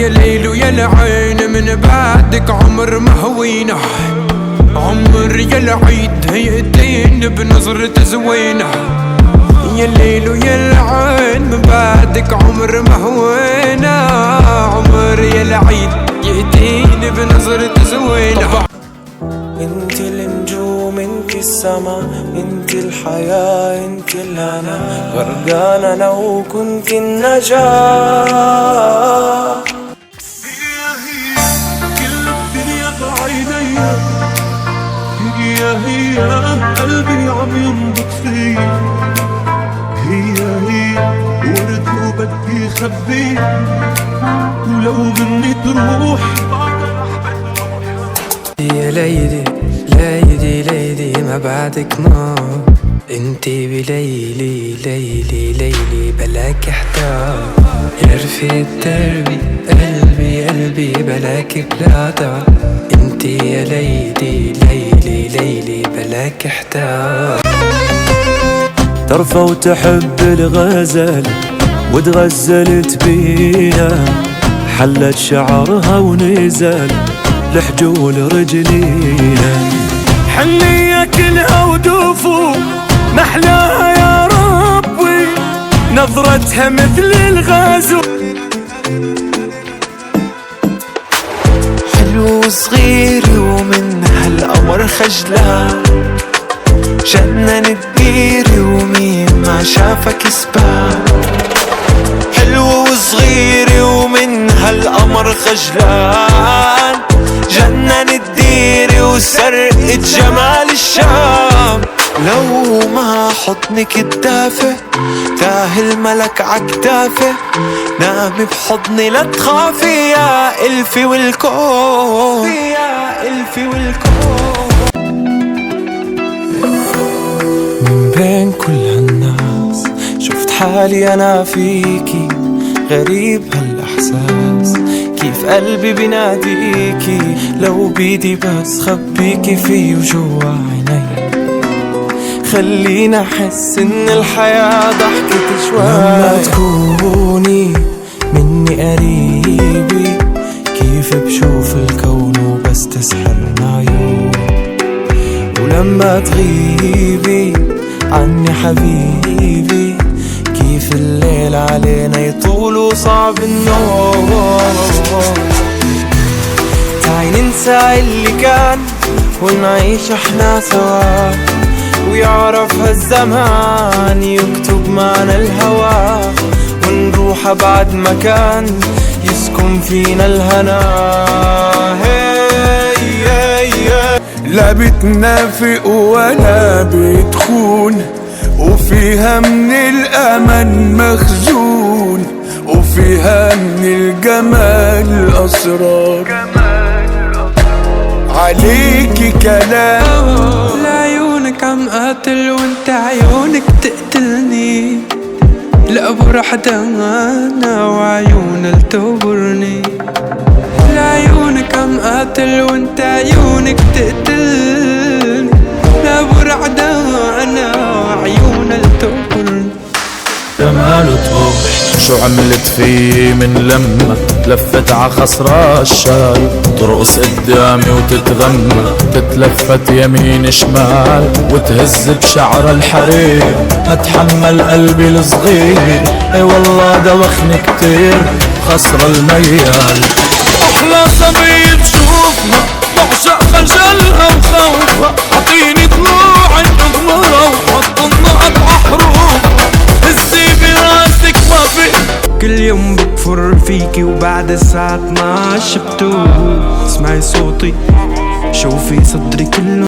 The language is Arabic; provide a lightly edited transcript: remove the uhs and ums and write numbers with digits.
يا ليل ويا العين من بعدك عمر ما هوينا، عمر يا العيد هيئتين بنظرة زوينة. يا الليل ويا العين من بعدك عمر ما هوينا، عمر يا العيد يهدين بنظرة زوينة. انت النجوم انت السما انت الحياة انت الهنا، غرقان انا وكنت النجاة. هي كل الدنيا بعيني، هي قلبي عم ينبض فيه، هي ورد وبدي خبيه، ولو مني تروح يا ليلي ليلي ليلي ما بعدك نار، انتي بليلي ليلي ليلي بلاك احتار، يا رفيق دربي قلبي قلبي بلاك بلا دار، انتي يا ليلي ليلي ليلي بلاك احتار. ترفى وتحب الغزل وتغزلت بيها، حلت شعرها ونزل لحجول رجلينا، حنية كلها ودوفو محلاها يا ربي، نظرتها مثل الغازو، حلو وصغير ومن هالقمر خجلان، جنن الدير ومين ما شافك سبان، حلو وصغير ومن هالقمر خجلان، جنن الدير وسرقة جمال الشام. لو ما حضنك الدافئ تاه الملك عكتافه، نامي بحضني لا تخافي يا ألفي والكون، يا ألفي والكون. من بين كل هالناس شفت حالي أنا فيكي، غريب هالإحساس كيف قلبي بناديكي، لو بيدي بس خبيكي فيه وجوا عيني، خلينا أحس إن الحياة ضحكت شوي. لما تكوني مني قريبي كيف بشوف الكون وبس تسحرنا عيون، ولما تغيبي عني حبيبي كيف الليل علينا يطول وصعب النوم. تعي ننسى اللي كان ونعيش احنا سوا، ويعرف هالزمان يكتب معنا الهوى، ونروح أبعد مكان يسكن فينا الهنا. لا بتنافق ولا بتخون، وفيها من الأمل مخزون، وفيها من الجمال أسرار، عليكي كلام. لعيونك عم قاتل وانت عيونك تقتلني، لا برح دمانا وعيونك تبرني، لعيونك عم قاتل وانت عيونك تقتلني، لا برح دمانا وعيونك تبرني. جمال طوح شو عملت فيه من لما لفت عخصرا الشال، ترقص قدامي وتتغمى تتلفت يمين شمال، وتهز بشعر الحرير اتحمل قلبي الصغير، اي والله دوخني كتير خسر الميال. احلى صبي تشوفها بعشق خجلها وخوفها، اعطيني طلوع النظمرة وحطنها بأحرف، هزي براسك ما في. كل يوم بكفر فيكي وبعد الساعة 12 بتوه، اسمعي صوتي شوفي صدري كله